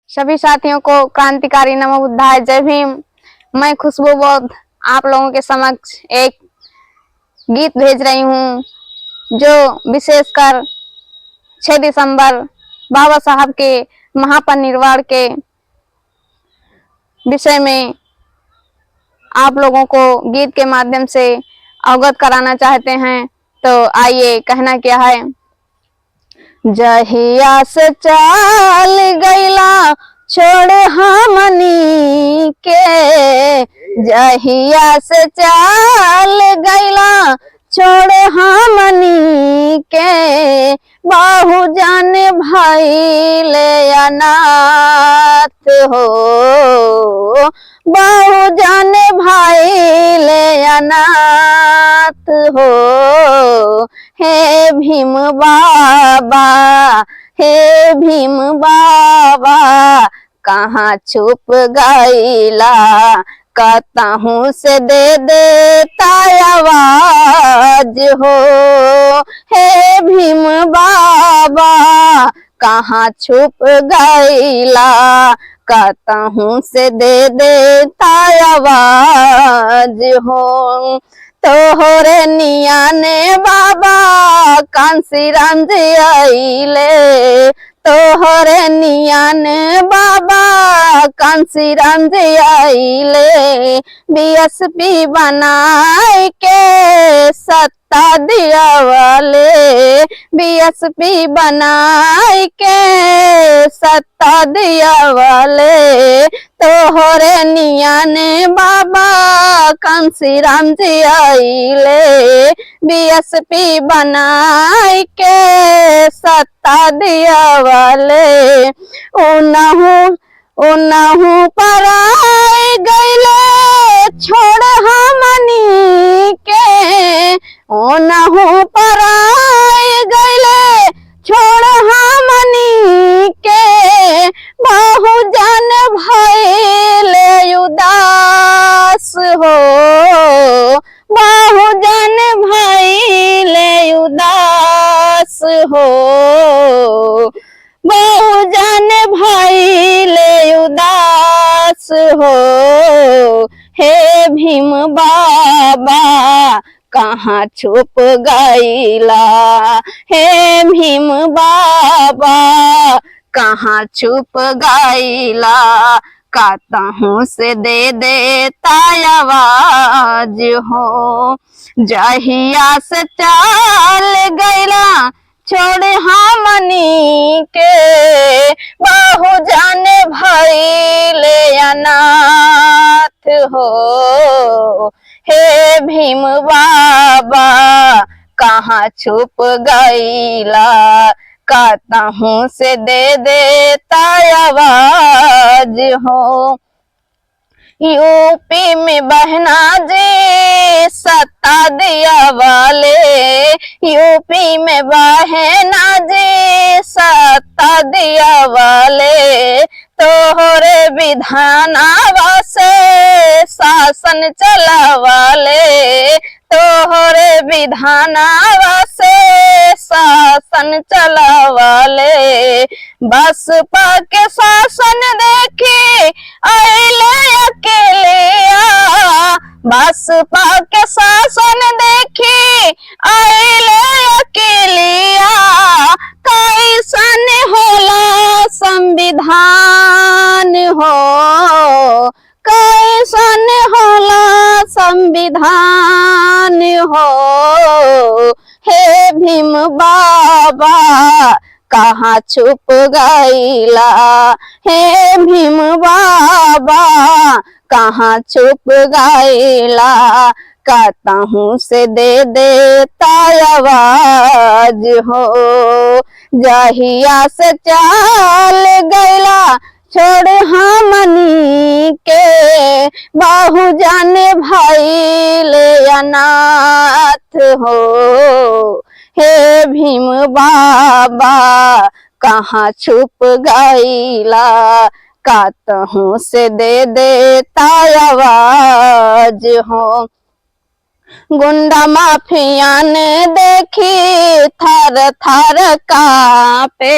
सभी साथियों को क्रांतिकारी नमो बुद्धाय, जय भीम। मैं खुशबू बौद्ध आप लोगों के समक्ष एक गीत भेज रही हूँ जो विशेषकर 6 दिसंबर बाबा साहब के महापरिनिर्वाण के विषय में आप लोगों को गीत के माध्यम से अवगत कराना चाहते हैं। तो आइए, कहना क्या है। जहिया से चाल गईला छोड़ हमनी के, जहिया से चाल गईला छोड़ हमनी के, बाहु जाने भाई ले अनाथ हो, बाहु जाने भाई ले अनाथ हो। हे भीम बाबा, हे भीम बाबा, कहाँ छुप गईला, कहूँ से दे देता आवाज हो। हे भीम बाबा, कहाँ छुप गईला, कहूँ से दे देता आवाज हो। तोहरे नियाने बाबा कांसी राम जी आइले, तोहरे नियाने बाबा कांसी राम जी आइले, बीएसपी बनाए के सत्ता दिया वाले, बीएसपी बनाए के सत्ता दिया वाले। तोहरे नियाने बाबा कांसी राम जी आइले, बीएसपी बनाए के सत्ता दिया वाले। उनहु पर आए गईले छोड़ हमनी के, उनहु पर आए गईले छोड़ हमनी के, बाहु जान भइले उदास हो, बाहु जान भइले उदास हो, बाहु जान भइले उदास हो। हे भीम बाबा, कहाँ छुप गईला, हे भीम बाबा, कहाँ छुप गईला, कहूँ से दे देता आवाज हो। जहिया से चाल गईला छोड़ हमनी के, बाहु जाने भइले अनाथ हो। हे भीम बाबा, कहाँ छुप गईला, कहूँ से दे देता आवाज हो। यूपी में बहना जी सत्ता दिया वाले, यूपी में बहना जी सत्ता दिया वाले, तोहरे विधानावा से शासन चला वाले, तोहरे विधानावा से शासन चला वाले। बसपा के शासन देखी आइले अकेलिया, बसपा के शासन देखी आइले अकेलिया, कैसन होला संविधान हो, कैसन होला संविधान हो। हे भीम बाबा, कहाँ छुप गईला, हे भीम बाबा, कहाँ छुप गईला, कहूँ से दे देता आवाज हो। जहिया से चाल गईला छोड़ हमनी के, बाहु जाने भइले अनाथ हो। हे भीम बाबा, कहाँ छुप गईला, कहूँ से दे देता आवाज हो। गुंडा माफियान देखी थर थर कांपे,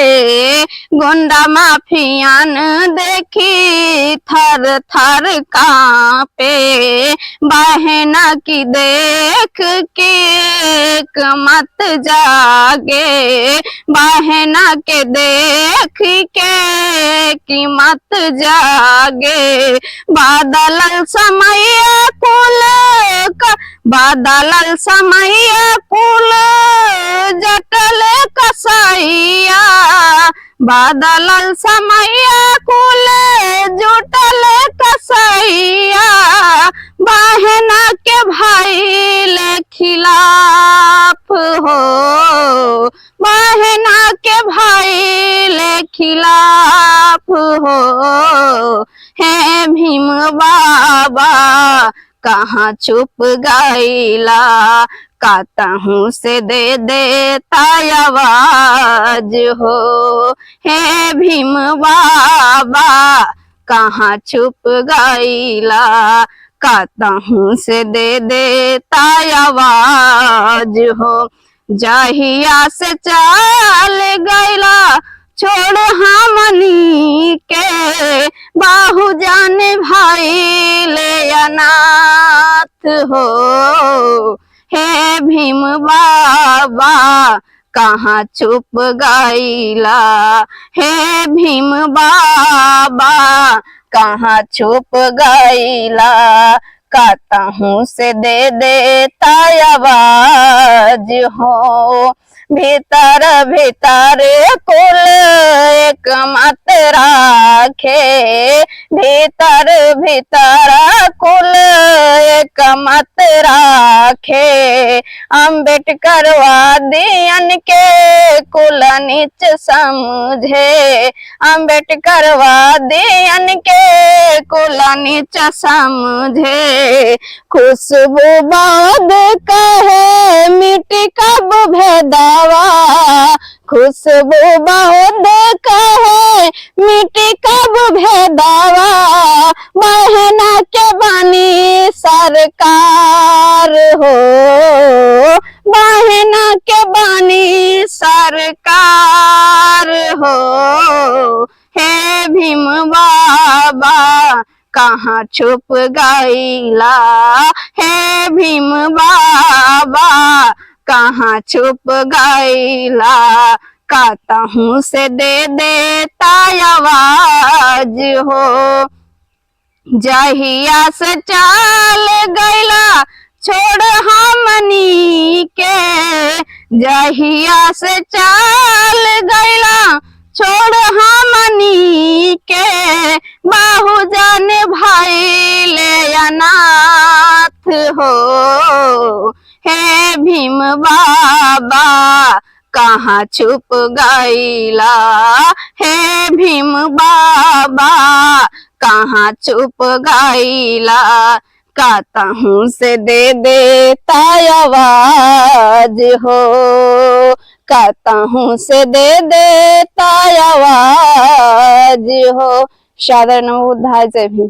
गुंडा माफियान देखी थर थर कांपे, बहना की देख के मत जागे, बहना के देख के कि मत जागे, बादल समय फूल बादल समय फूल जटल कसैया, बादल समय फूल जुटल कसैया, बहना के भाई खिलाफ हो, बहना के भाई खिलाफ हो, है भीम बाबा कहाँ छुप गईला, कातहूँ से दे देता आवाज हो, हे भीम बाबा कहाँ छुप गईला, कातहूँ से दे देता आवाज हो, जहिया से चल गईला छोड़ हमनी के, बाहु जाने भाई ले अनाथ हो, हे भीम बाबा कहाँ छुप गईला, हे भीम बाबा कहाँ छुप गईला, कातहूँ से दे देता आवाज हो, भीतर भीतर कुल एक मत राखे, भीतर भीतर कुल एक मत राखे, अम्बेडकर वादियन के कुल नीच समझे, अम्बेडकर वादियन के कुल नीच समझे, खुशबू बाद कहे मिट्टी कब भेदावा, खुशबू बहुत कहे मिट्टी कब भेदावा, बहना के बानी सरकार हो, बहना के बानी सरकार हो, हे भीम बाबा कहाँ छुप गईला, हे भीम बाबा कहाँ छुप गईला, कातहूँ से दे देता आवाज हो, जहिया से चल गईला छोड़ हमनी के, जहिया से चल गईला छोड़ हमनी के, बाहु जाने भाई ले अनाथ हो, हे भीम बाबा कहाँ छुप गईला, हे भीम बाबा कहाँ छुप गईला, कातहूँ से दे देता आवाज हो, कातहूँ से दे देता आवाज हो। साधारण उद्धार जय भीम।